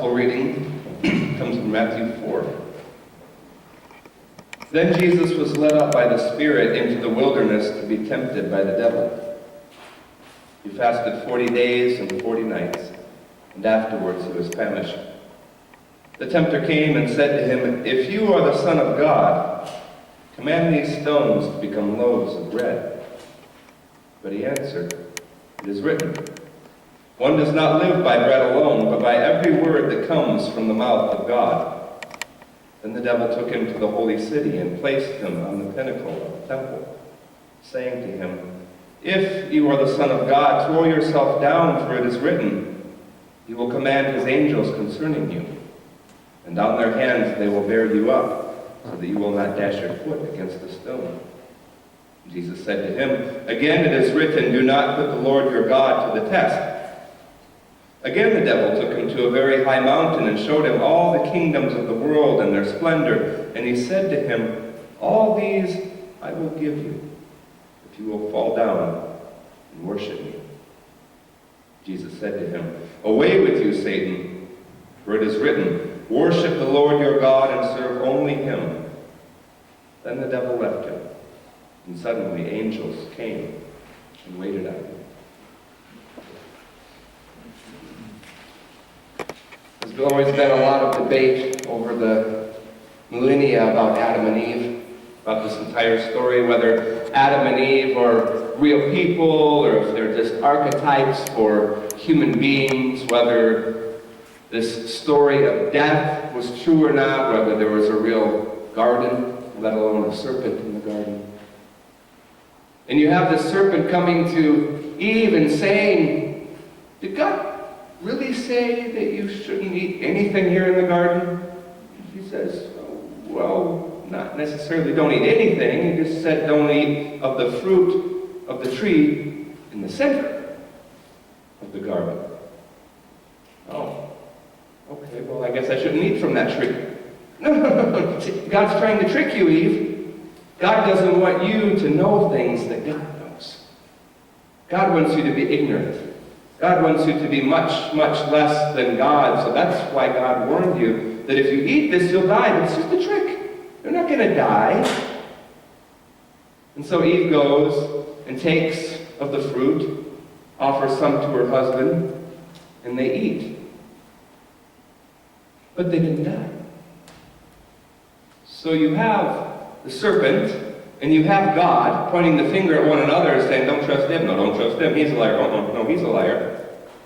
Gospel reading comes from Matthew 4. Then Jesus was led up by the Spirit into the wilderness to be tempted by the devil. He fasted 40 days and 40 nights, and afterwards he was famished. The tempter came and said to him, "If you are the Son of God, command these stones to become loaves of bread." But he answered, "It is written, one does not live by bread alone, but by every word that comes from the mouth of God." Then the devil took him to the holy city and placed him on the pinnacle of the temple, saying to him, "If you are the Son of God, throw yourself down, for it is written, he will command his angels concerning you, and on their hands they will bear you up, so that you will not dash your foot against a stone." Jesus said to him, "Again it is written, do not put the Lord your God to the test." Again the devil took him to a very high mountain and showed him all the kingdoms of the world and their splendor. And he said to him, "All these I will give you, if you will fall down and worship me." Jesus said to him, "Away with you, Satan, for it is written, worship the Lord your God and serve only him." Then the devil left him, and suddenly angels came and waited on him. There's always been a lot of debate over the millennia about Adam and Eve, about this entire story, whether Adam and Eve are real people or if they're just archetypes for human beings, whether this story of death was true or not, whether there was a real garden, let alone a serpent in the garden. And you have this serpent coming to Eve and saying, "Did God really say that you shouldn't eat anything here in the garden?" He says, "Well, not necessarily don't eat anything. He just said don't eat of the fruit of the tree in the center of the garden." "Oh, okay, well, I guess I shouldn't eat from that tree." No. God's trying to trick you, Eve. God doesn't want you to know things that God knows. God wants you to be ignorant. God wants you to be much, much less than God. So that's why God warned you that if you eat this, you'll die. But it's just a trick. You're not going to die. And so Eve goes and takes of the fruit, offers some to her husband, and they eat. But they didn't die. So you have the serpent, and you have God pointing the finger at one another and saying, "Don't trust him. No, don't trust him. He's a liar. Oh, no, he's a liar."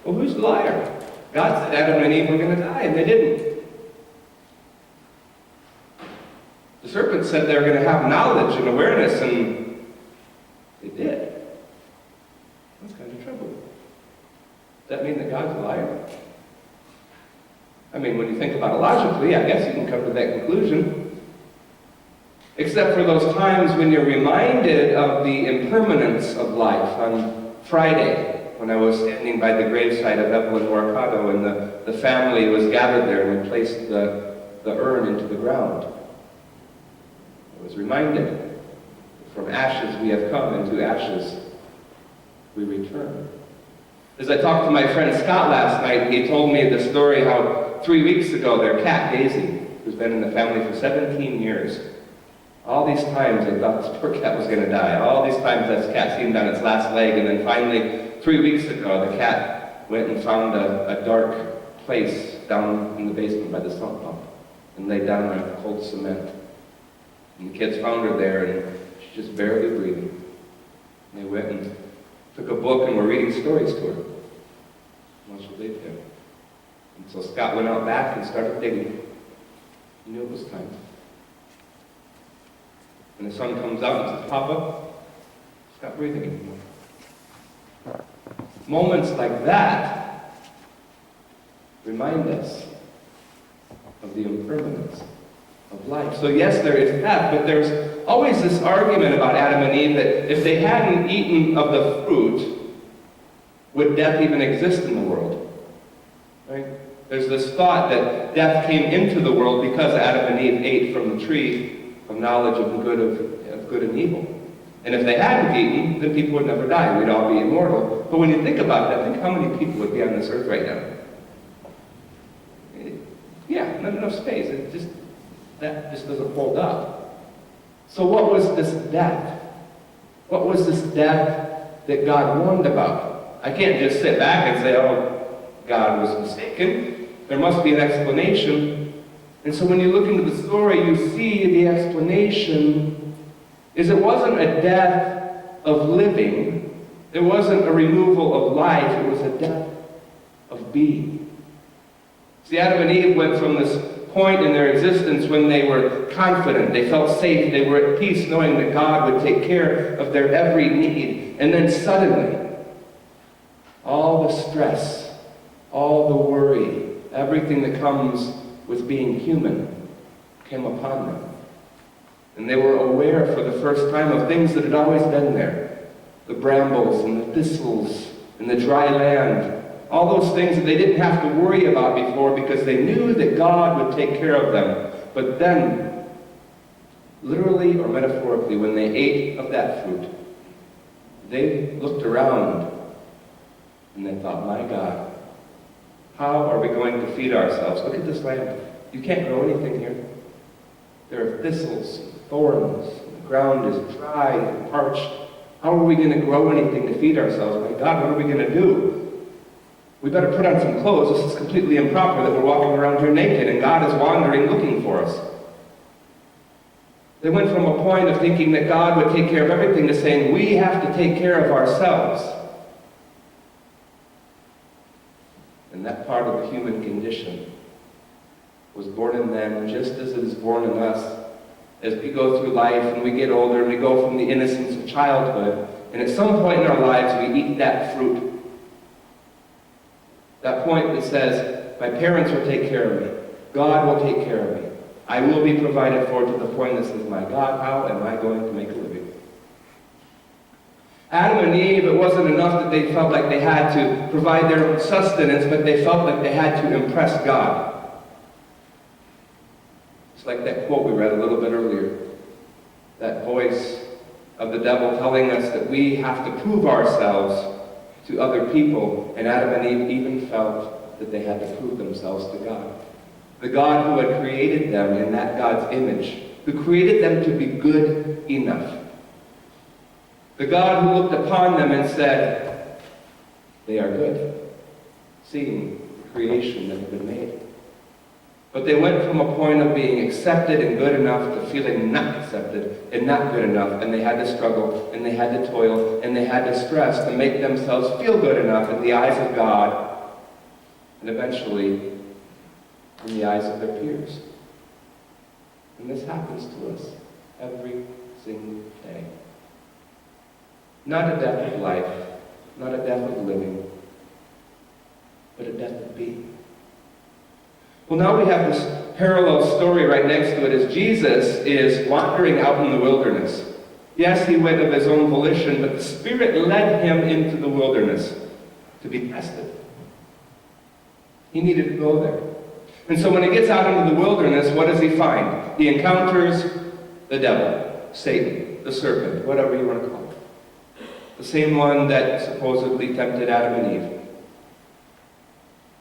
Well, who's the liar? God said Adam and Eve were going to die, and they didn't. The serpent said they were going to have knowledge and awareness, and they did. That's kind of trouble. Does that mean that God's a liar? I mean, when you think about it logically, I guess you can come to that conclusion. Except for those times when you're reminded of the impermanence of life. On Friday, when I was standing by the gravesite of Evelyn Morcado, and the family was gathered there, and we placed the urn into the ground, I was reminded that from ashes we have come, and to ashes we return. As I talked to my friend Scott last night, he told me the story how 3 weeks ago their cat Daisy, who's been in the family for 17 years, all these times they thought this poor cat was going to die. All these times this cat seemed on its last leg, and then finally, 3 weeks ago, the cat went and found a dark place down in the basement by the sump pump and laid down on cold cement. And the kids found her there, and she's just barely breathing. And they went and took a book and were reading stories to her. And that's what they did. And so Scott went out back and started digging. He knew it was time. And the son comes out and says, "Papa, stop breathing anymore." Moments like that remind us of the impermanence of life. So yes, there is death, but there's always this argument about Adam and Eve that if they hadn't eaten of the fruit, would death even exist in the world? Right? There's this thought that death came into the world because Adam and Eve ate from the tree of knowledge of good and evil. And if they hadn't eaten, then people would never die. We'd all be immortal. But when you think about that, think how many people would be on this earth right now. Yeah, not enough space. That just doesn't hold up. So what was this death? What was this death that God warned about? I can't just sit back and say, oh, God was mistaken. There must be an explanation. And so when you look into the story, you see the explanation is it wasn't a death of living. It wasn't a removal of life. It was a death of being. See, Adam and Eve went from this point in their existence when they were confident, they felt safe, they were at peace knowing that God would take care of their every need. And then suddenly, all the stress, all the worry, everything that comes with being human came upon them. And they were aware for the first time of things that had always been there. The brambles and the thistles and the dry land. All those things that they didn't have to worry about before because they knew that God would take care of them. But then, literally or metaphorically, when they ate of that fruit, they looked around and they thought, my God, how are we going to feed ourselves? Look at this land. You can't grow anything here. There are thistles and thorns. And the ground is dry and parched. How are we going to grow anything to feed ourselves? My God, what are we going to do? We better put on some clothes. This is completely improper that we're walking around here naked and God is wandering looking for us. They went from a point of thinking that God would take care of everything to saying we have to take care of ourselves. And that part of the human condition was born in them just as it is born in us. As we go through life and we get older and we go from the innocence of childhood, and at some point in our lives we eat that fruit. That point that says, my parents will take care of me. God will take care of me. I will be provided for, to the point that says, my God, how am I going to make a living? Adam and Eve, it wasn't enough that they felt like they had to provide their own sustenance, but they felt like they had to impress God. It's like that quote we read a little bit earlier. That voice of the devil telling us that we have to prove ourselves to other people, and Adam and Eve even felt that they had to prove themselves to God. The God who had created them in that God's image, who created them to be good enough. The God who looked upon them and said, they are good, seeing the creation that had been made. But they went from a point of being accepted and good enough to feeling not accepted and not good enough, and they had to struggle, and they had to toil, and they had to stress to make themselves feel good enough in the eyes of God, and eventually in the eyes of their peers. And this happens to us every single day. Not a death of life, not a death of living, but a death of being. Well, now we have this parallel story right next to it as Jesus is wandering out in the wilderness. Yes, he went of his own volition, but the Spirit led him into the wilderness to be tested. He needed to go there. And so when he gets out into the wilderness, what does he find? He encounters the devil, Satan, the serpent, whatever you want to call it. The same one that supposedly tempted Adam and Eve.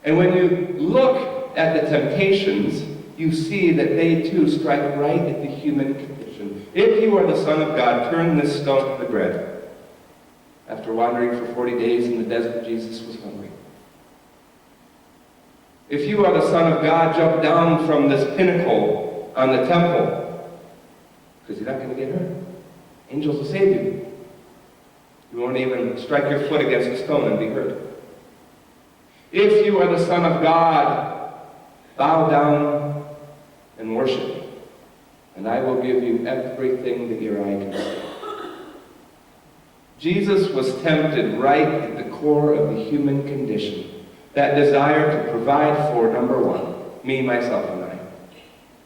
And when you look at the temptations, you see that they too strike right at the human condition. If you are the Son of God, turn this stone to bread. After wandering for 40 days in the desert, Jesus was hungry. If you are the Son of God, jump down from this pinnacle on the temple, because you're not going to get hurt. Angels will save you. You won't even strike your foot against a stone and be hurt. If you are the Son of God, bow down and worship me, and I will give you everything that your eye can see. Jesus was tempted right at the core of the human condition. That desire to provide for, number one, me, myself, and I.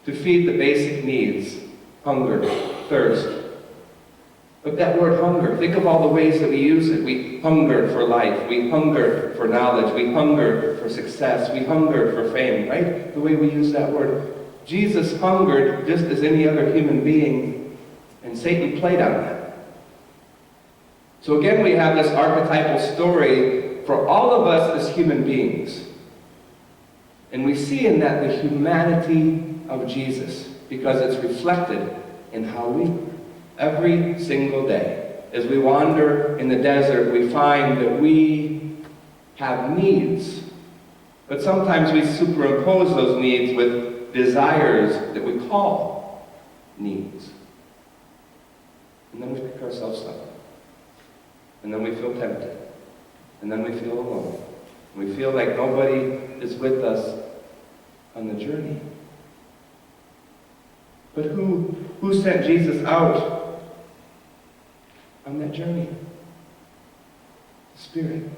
To feed the basic needs, hunger, thirst. But that word hunger, think of all the ways that we use it. We hunger for life. We hunger for knowledge. We hunger for success. We hunger for fame, right? The way we use that word. Jesus hungered just as any other human being, and Satan played on that. So again, we have this archetypal story for all of us as human beings. And we see in that the humanity of Jesus, because it's reflected in how we live every single day. As we wander in the desert, we find that we have needs. But sometimes we superimpose those needs with desires that we call needs. And then we pick ourselves up. And then we feel tempted. And then we feel alone. We feel like nobody is with us on the journey. But who sent Jesus out on that journey? The Spirit.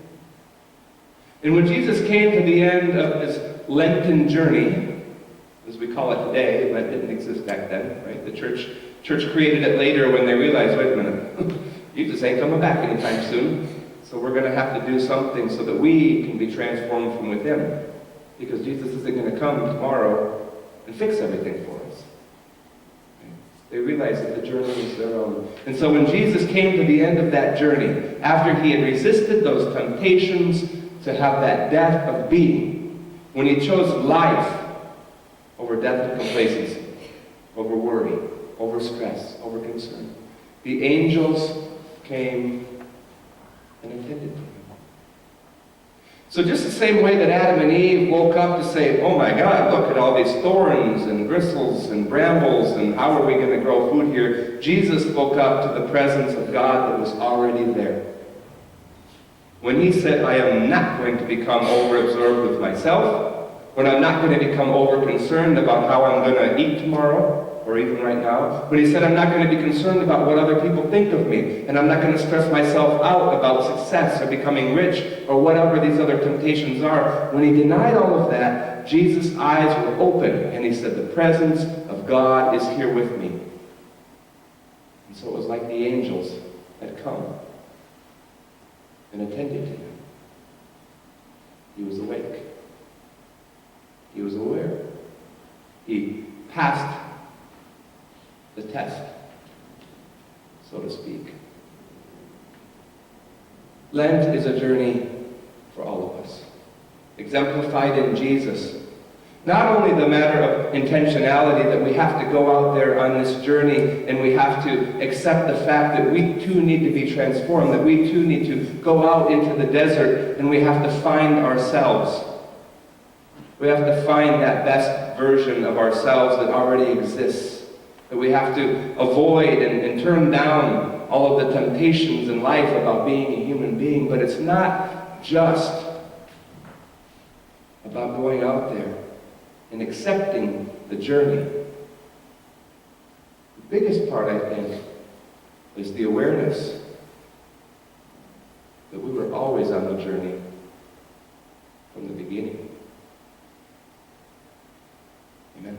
And when Jesus came to the end of his Lenten journey, as we call it today, Lent didn't exist back then, right? The church created it later when they realized, wait a minute, Jesus ain't coming back anytime soon. So we're going to have to do something so that we can be transformed from within. Because Jesus isn't going to come tomorrow and fix everything for us. They realized that the journey was their own. And so when Jesus came to the end of that journey, after he had resisted those temptations to have that death of being, when he chose life over death of complacency, over worry, over stress, over concern, the angels came and attended to him. So just the same way that Adam and Eve woke up to say, oh my God, look at all these thorns and bristles and brambles, and how are we going to grow food here? Jesus woke up to the presence of God that was already there. When he said, I am not going to become overabsorbed with myself, when I'm not going to become over-concerned about how I'm going to eat tomorrow, or even right now, when he said, I'm not going to be concerned about what other people think of me, and I'm not going to stress myself out about success or becoming rich or whatever these other temptations are, when he denied all of that, Jesus' eyes were open, and he said, the presence of God is here with me. And so it was like the angels had come and attended to him. He was awake. He was aware. He passed the test, so to speak. Lent is a journey for all of us, exemplified in Jesus. Not only the matter of intentionality that we have to go out there on this journey and we have to accept the fact that we too need to be transformed, that we too need to go out into the desert and we have to find ourselves. We have to find that best version of ourselves that already exists. That we have to avoid and turn down all of the temptations in life about being a human being. But it's not just about going out there and accepting the journey. The biggest part, I think, is the awareness that we were always on the journey from the beginning. Amen.